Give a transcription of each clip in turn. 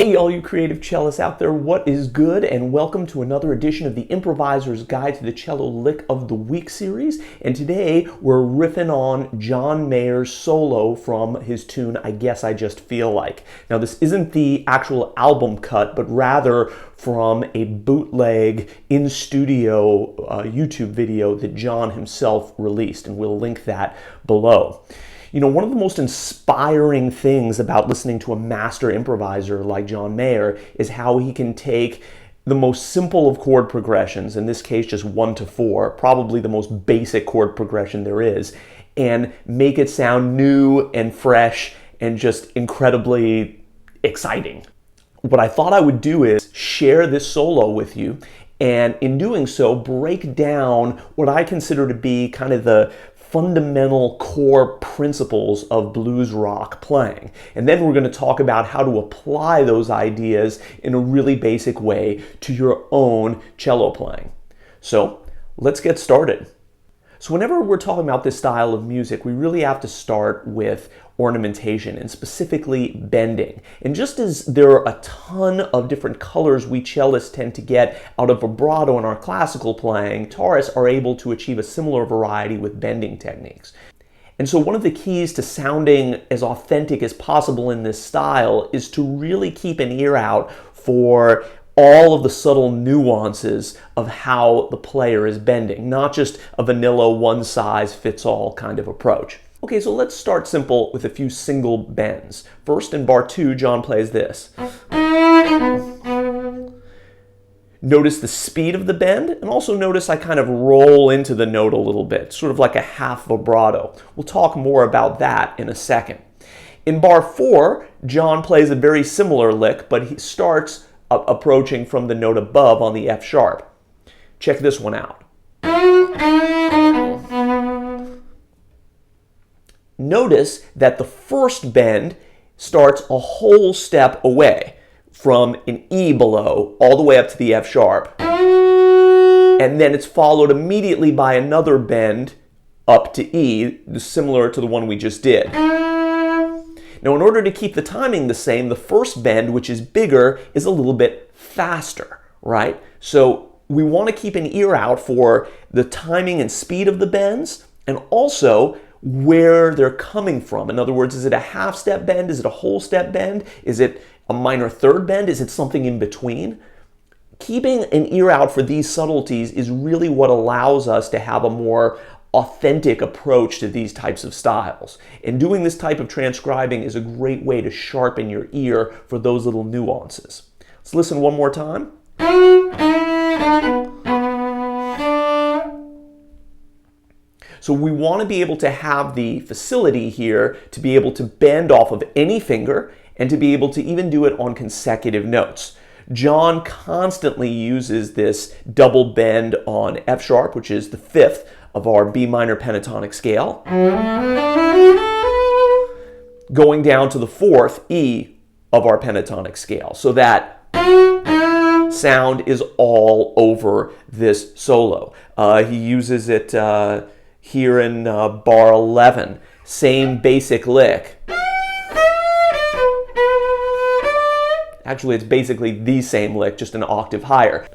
Hey, all you creative cellists out there, what is good? And welcome to another edition of the Improviser's Guide to the Cello Lick of the Week series. And today we're riffing on John Mayer's solo from his tune, I Guess I Just Feel Like. Now, this isn't the actual album cut, but rather from a bootleg in-studio YouTube video that John himself released, and we'll link that below. You know, one of the most inspiring things about listening to a master improviser like John Mayer is how he can take the most simple of chord progressions, in this case just 1 to 4, probably the most basic chord progression there is, and make it sound new and fresh and just incredibly exciting. What I thought I would do is share this solo with you, and in doing so, break down what I consider to be kind of the fundamental core principles of blues rock playing. And then we're going to talk about how to apply those ideas in a really basic way to your own cello playing. So let's get started. So whenever we're talking about this style of music, we really have to start with ornamentation and specifically bending. And just as there are a ton of different colors we cellists tend to get out of vibrato in our classical playing, guitarists are able to achieve a similar variety with bending techniques. And so one of the keys to sounding as authentic as possible in this style is to really keep an ear out for all of the subtle nuances of how the player is bending, not just a vanilla one-size-fits-all kind of approach. Okay, so let's start simple with a few single bends. First, in bar 2, John plays this. Notice the speed of the bend, and also notice I kind of roll into the note a little bit, sort of like a half vibrato. We'll talk more about that in a second. In bar 4, John plays a very similar lick, but he starts approaching from the note above on the F sharp. Check this one out. Notice that the first bend starts a whole step away from an E below all the way up to the F sharp. And then it's followed immediately by another bend up to E, similar to the one we just did. Now, in order to keep the timing the same, the first bend, which is bigger, is a little bit faster, right? So we want to keep an ear out for the timing and speed of the bends, and also where they're coming from. In other words, is it a half step bend? Is it a whole step bend? Is it a minor third bend? Is it something in between? Keeping an ear out for these subtleties is really what allows us to have a more authentic approach to these types of styles. And doing this type of transcribing is a great way to sharpen your ear for those little nuances. Let's listen one more time. So we want to be able to have the facility here to be able to bend off of any finger and to be able to even do it on consecutive notes. John constantly uses this double bend on F sharp, which is the 5th of our B minor pentatonic scale, going down to the 4th E of our pentatonic scale. So that sound is all over this solo. He uses it here in bar 11. Same basic lick. Actually, it's basically the same lick, just an octave higher.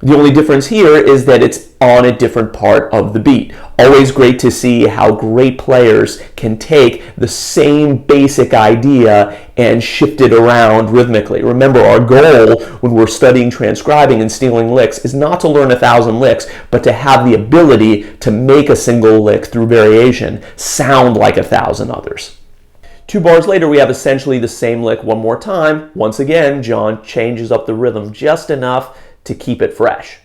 The only difference here is that it's on a different part of the beat. Always great to see how great players can take the same basic idea and shift it around rhythmically. Remember, our goal when we're studying transcribing and stealing licks is not to learn 1,000 licks, but to have the ability to make a single lick through variation sound like 1,000 others. 2 bars later, we have essentially the same lick one more time. Once again, John changes up the rhythm just enough to keep it fresh.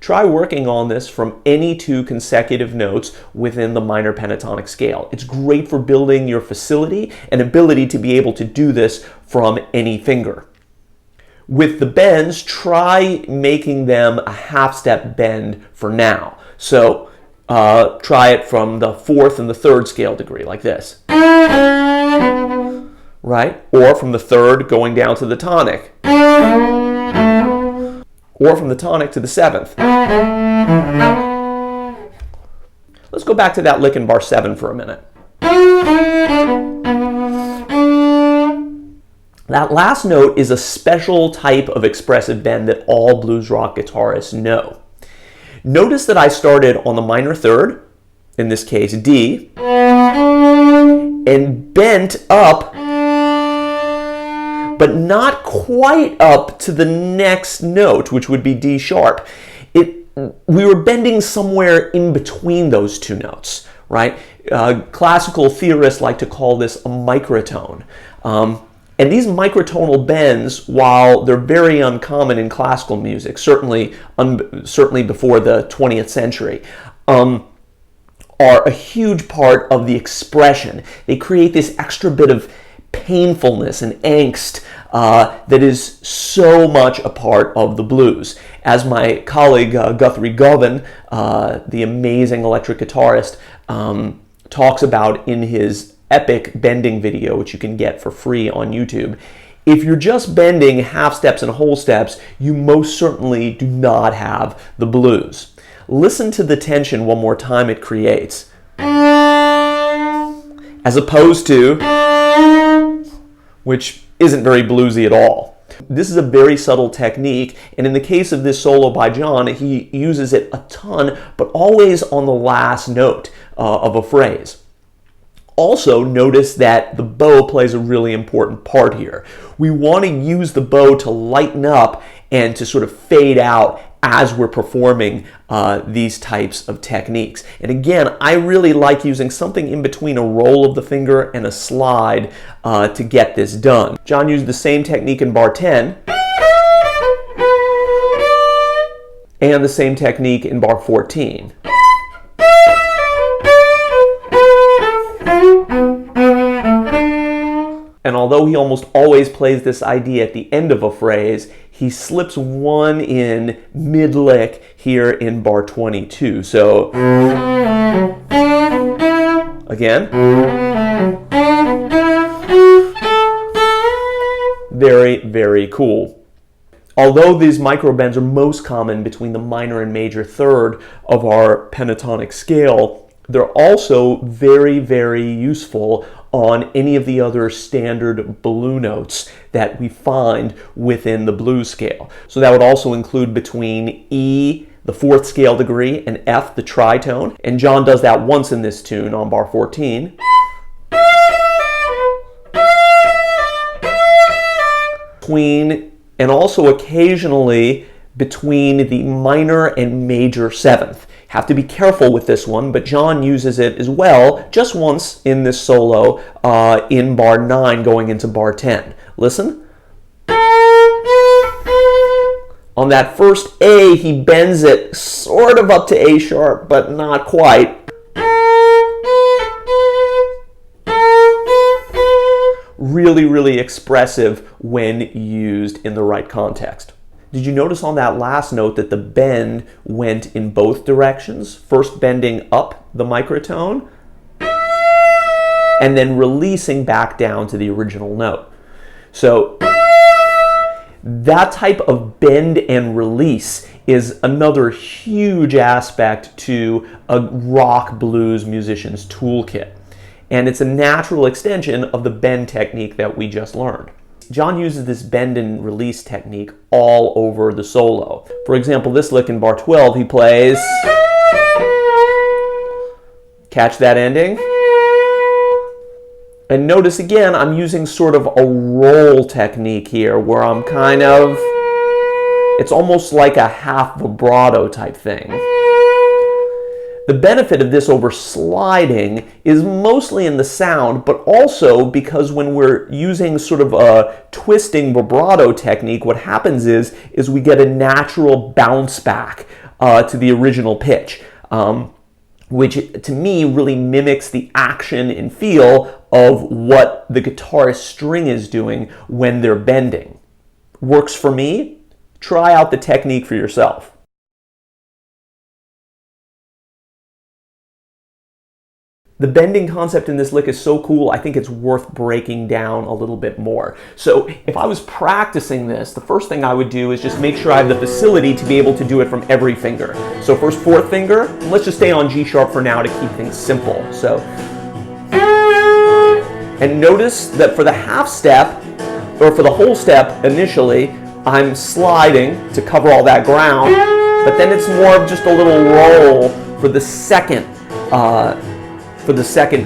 Try working on this from any 2 consecutive notes within the minor pentatonic scale. It's great for building your facility and ability to be able to do this from any finger. With the bends, try making them a half step bend for now. So try it from the 4th and the 3rd scale degree, like this. Right? Or from the 3rd going down to the tonic. Or from the tonic to the 7th. Let's go back to that lick in bar 7 for a minute. That last note is a special type of expressive bend that all blues rock guitarists know. Notice that I started on the minor third, in this case D, and bent up, but not quite up to the next note, which would be D sharp. We were bending somewhere in between those two notes, right? Classical theorists like to call this a microtone. And these microtonal bends, while they're very uncommon in classical music, certainly before the 20th century, are a huge part of the expression. They create this extra bit of painfulness and angst that is so much a part of the blues. As my colleague Guthrie Govan, the amazing electric guitarist, talks about in his epic bending video, which you can get for free on YouTube, if you're just bending half steps and whole steps, you most certainly do not have the blues. Listen to the tension one more time it creates, as opposed to, which isn't very bluesy at all. This is a very subtle technique, and in the case of this solo by John, he uses it a ton, but always on the last note of a phrase. Also, notice that the bow plays a really important part here. We want to use the bow to lighten up and to sort of fade out as we're performing these types of techniques. And again, I really like using something in between a roll of the finger and a slide to get this done. John used the same technique in bar 10 and the same technique in bar 14. And although he almost always plays this idea at the end of a phrase, he slips one in mid-lick here in bar 22. So, again, very, very cool. Although these microbends are most common between the minor and major third of our pentatonic scale, they're also very, very useful on any of the other standard blue notes that we find within the blues scale. So that would also include between E, the fourth scale degree, and F, the tritone. And John does that once in this tune on bar 14. And also occasionally between the minor and major seventh. Have to be careful with this one, but John uses it as well, just once in this solo in bar 9 going into bar 10. Listen. On that first A, he bends it sort of up to A sharp, but not quite. Really, really expressive when used in the right context. Did you notice on that last note that the bend went in both directions? First bending up the microtone, and then releasing back down to the original note. So that type of bend and release is another huge aspect to a rock blues musician's toolkit. And it's a natural extension of the bend technique that we just learned. John uses this bend and release technique all over the solo. For example, this lick in bar 12, he plays, catch that ending, and notice again, I'm using sort of a roll technique here where I'm kind of, it's almost like a half vibrato type thing. The benefit of this over sliding is mostly in the sound, but also because when we're using sort of a twisting vibrato technique, what happens is we get a natural bounce back to the original pitch, which to me really mimics the action and feel of what the guitarist string is doing when they're bending. Works for me? Try out the technique for yourself. The bending concept in this lick is so cool, I think it's worth breaking down a little bit more. So if I was practicing this, the first thing I would do is just make sure I have the facility to be able to do it from every finger. So first fourth finger, and let's just stay on G sharp for now to keep things simple. So, and notice that for the half step, or for the whole step initially, I'm sliding to cover all that ground, but then it's more of just a little roll for the second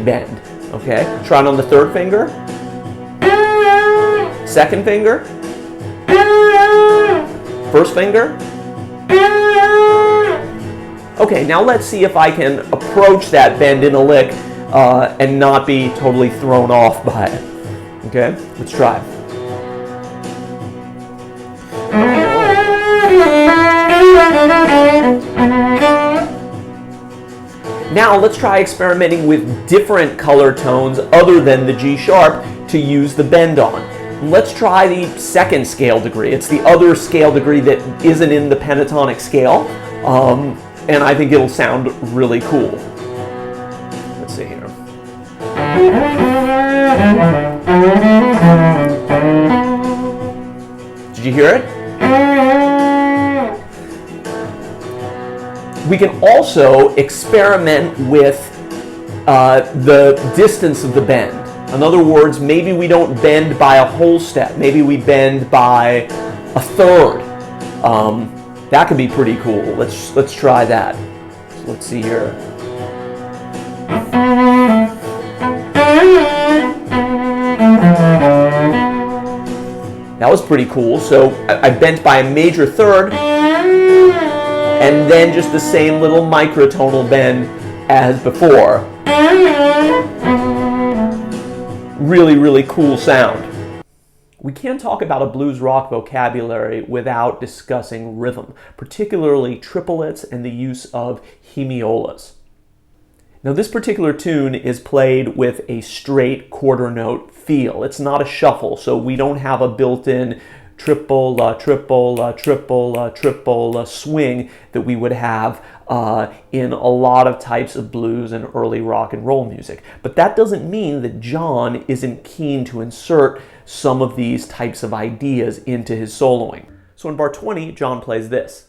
bend, okay? Try it on the third finger, second finger, first finger. Okay, now let's see if I can approach that bend in a lick and not be totally thrown off by it. Okay, let's try. Now let's try experimenting with different color tones other than the G sharp to use the bend on. Let's try the second scale degree. It's the other scale degree that isn't in the pentatonic scale, and I think it'll sound really cool. Let's see here. Did you hear it? We can also experiment with the distance of the bend. In other words, maybe we don't bend by a whole step. Maybe we bend by a third. That could be pretty cool. Let's try that. So let's see here. That was pretty cool. So I bent by a major third, and then just the same little microtonal bend as before. Really, really cool sound. We can't talk about a blues rock vocabulary without discussing rhythm, particularly triplets and the use of hemiolas. Now this particular tune is played with a straight quarter note feel. It's not a shuffle, so we don't have a built-in triple, triple, triple, triple swing that we would have in a lot of types of blues and early rock and roll music. But that doesn't mean that John isn't keen to insert some of these types of ideas into his soloing. So in bar 20, John plays this.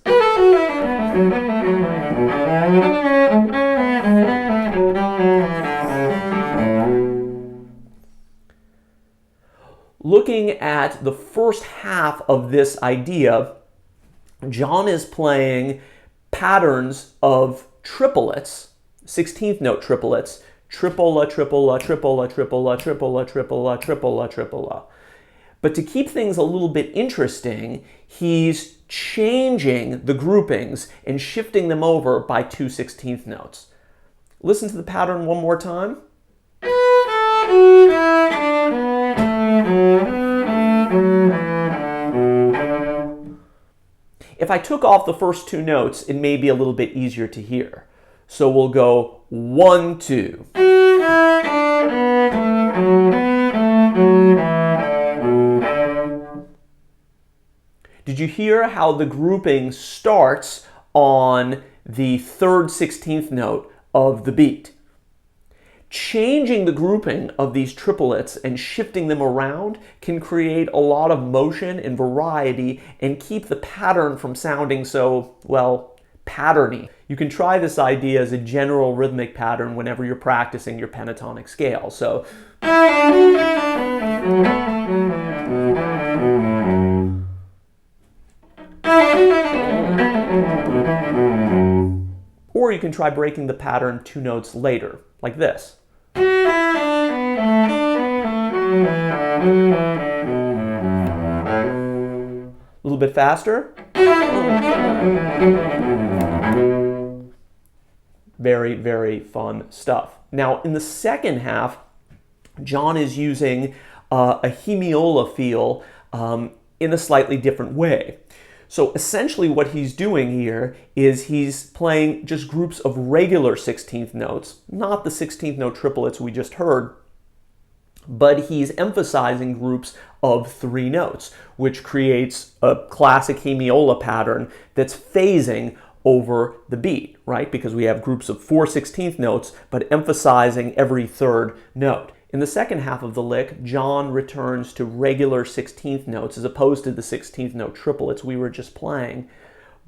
Looking at the first half of this idea, John is playing patterns of triplets, 16th note triplets, triple, triple, triple, triple, triple, triple, triple, triple. But to keep things a little bit interesting, he's changing the groupings and shifting them over by 2 16th notes. Listen to the pattern one more time. If I took off the first two notes, it may be a little bit easier to hear. So we'll go 1, 2. Did you hear how the grouping starts on the third 16th note of the beat? Changing the grouping of these triplets and shifting them around can create a lot of motion and variety and keep the pattern from sounding so, well, patterny. You can try this idea as a general rhythmic pattern whenever you're practicing your pentatonic scale. So, or you can try breaking the pattern 2 notes later, like this. A little bit faster. Very, very fun stuff. Now, in the second half, John is using a Hemiola Feel in a slightly different way. So essentially what he's doing here is he's playing just groups of regular 16th notes, not the 16th note triplets we just heard, but he's emphasizing groups of 3 notes, which creates a classic Hemiola pattern that's phasing over the beat, right? Because we have groups of 4 16th notes, but emphasizing every third note. In the second half of the lick, John returns to regular 16th notes as opposed to the 16th note triplets we were just playing.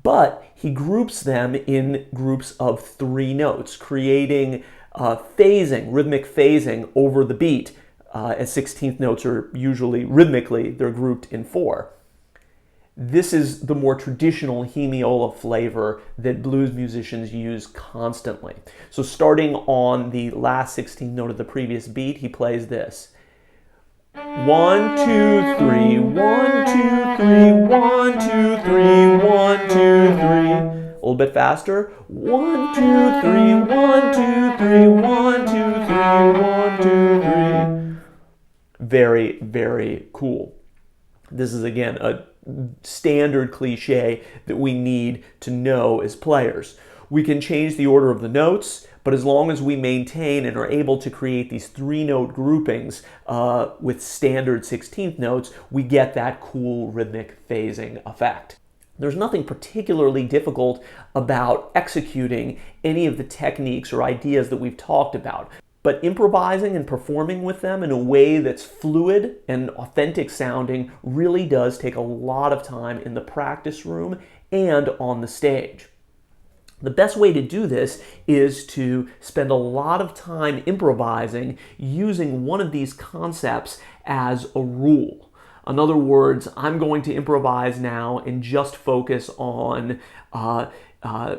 But he groups them in groups of 3 notes, creating phasing, rhythmic phasing over the beat, as 16th notes are usually rhythmically, they're grouped in 4. This is the more traditional hemiola flavor that blues musicians use constantly. So starting on the last 16th note of the previous beat, he plays this. 1, 2, 3, 1, 2, 3, 1, 2, 3, 1, 2, 3. A little bit faster. 1, 2, 3, 1, 2, 3, 1, 2, 3, 1, 2, 3. Very, very cool. This is, again, a standard cliche that we need to know as players. We can change the order of the notes, but as long as we maintain and are able to create these 3-note groupings with standard 16th notes, we get that cool rhythmic phasing effect. There's nothing particularly difficult about executing any of the techniques or ideas that we've talked about. But improvising and performing with them in a way that's fluid and authentic sounding really does take a lot of time in the practice room and on the stage. The best way to do this is to spend a lot of time improvising using one of these concepts as a rule. In other words, I'm going to improvise now and just focus on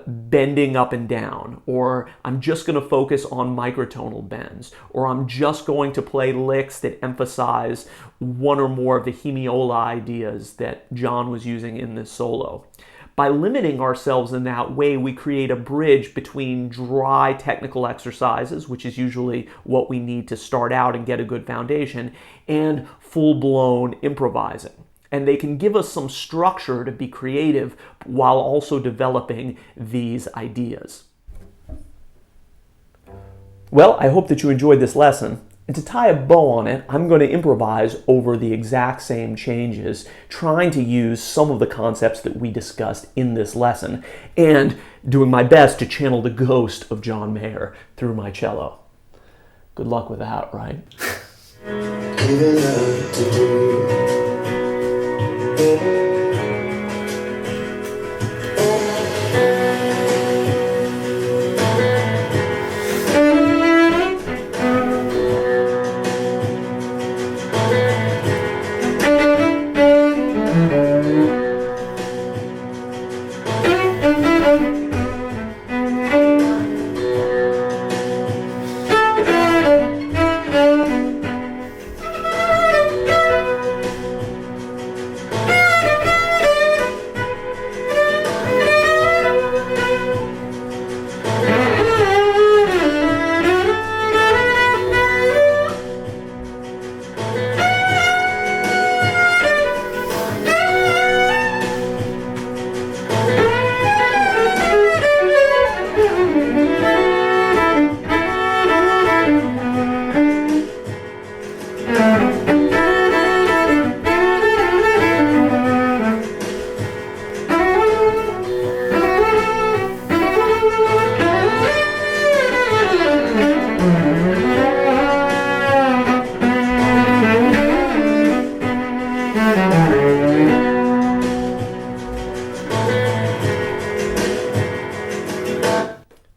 bending up and down, or I'm just going to focus on microtonal bends, or I'm just going to play licks that emphasize one or more of the hemiola ideas that John was using in this solo. By limiting ourselves in that way, we create a bridge between dry technical exercises, which is usually what we need to start out and get a good foundation, and full-blown improvising. And they can give us some structure to be creative while also developing these ideas. Well, I hope that you enjoyed this lesson. And to tie a bow on it, I'm going to improvise over the exact same changes, trying to use some of the concepts that we discussed in this lesson, and doing my best to channel the ghost of John Mayer through my cello. Good luck with that, right?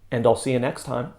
And I'll see you next time.